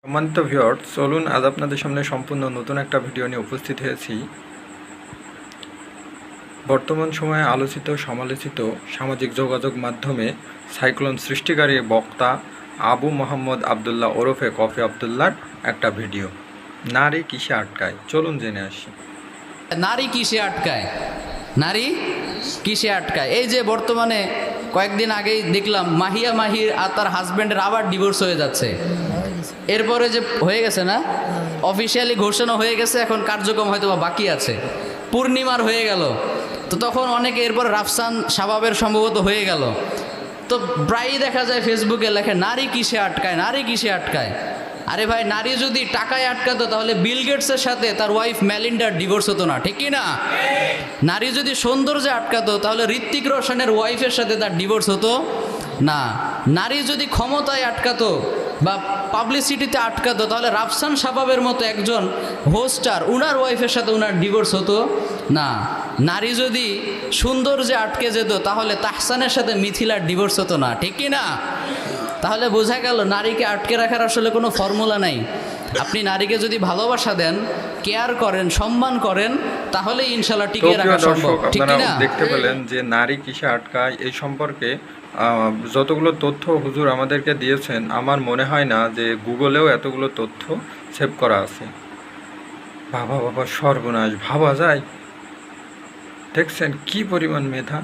সম্মানিত ভিউয়ার্স, চলুন আজ আপনাদের সামনে সম্পূর্ণ নতুন একটা ভিডিও নিয়ে উপস্থিত হয়েছি। বর্তমান সময়ে আলোচিত সমালোচিত সামাজিক যোগাযোগ মাধ্যমে সাইক্লোন সৃষ্টিকারী বক্তা আবু মোহাম্মদ আবদুল্লাহ ওরফে কফি আবদুল্লাহর একটা ভিডিও। নারী কিসে আটকায়, চলুন জেনে আসি। নারী কিসে আটকায়? নারী কিসে আটকায়? এই যে বর্তমানে কয়েকদিন আগেই দেখলাম মাহির আর তার হাজব্যান্ডের আবার ডিভোর্স হয়ে যাচ্ছে। এরপরে যে হয়ে গেছে না, অফিসিয়ালি ঘোষণা হয়ে গেছে, এখন কার্যক্রম হয়তো বা বাকি আছে। পূর্ণিমার হয়ে গেল, তো তখন অনেকে এরপর রাফসান শাবাবের সম্ভবত হয়ে গেল। তো প্রায়ই দেখা যায় ফেসবুকে লেখে নারী কিসে আটকায়, নারী কিসে আটকায়। আরে ভাই, নারী যদি টাকায় আটকাতো তাহলে বিল গেটসের সাথে তার ওয়াইফ মেলিন্ডার ডিভোর্স হতো না, ঠিক কি না? নারী যদি সৌন্দর্যে আটকাতো তাহলে ঋত্বিক রোশনের ওয়াইফের সাথে তার ডিভোর্স হতো না। নারী যদি ক্ষমতায় আটকাতো বা পাবলিসিটিতে আটকাতো তাহলে রাফসান শাবাবের মতো একজন হোস্টার উনার ওয়াইফের সাথে উনার ডিভোর্স হতো না। নারী যদি সৌন্দর্যে আটকে যেত তাহলে তাহসানের সাথে মিথিলার ডিভোর্স হতো না, ঠিক কি না? তাহলে বোঝা গেল নারীকে আটকে রাখার আসলে কোনো ফর্মুলা নাই। আপনি নারীকে যদি ভালোবাসা দেন, কেয়ার করেন, সম্মান করেন, তাহলে ইনশাল্লাহ টিকিয়ে রাখা সম্ভব, ঠিক কি না? দেখতে পেলেন যে নারী কিসে আটকায়, এই সম্পর্কে যতগুলো তথ্য হুজুর আমাদেরকে দিয়েছেন, আমার মনে হয় না যে গুগলেও এতগুলো তথ্য সেভ করা আছে। বাবা বাবা, সর্বনাশ, ভাবা যায়? দেখছেন কি পরিমাণ মেধা!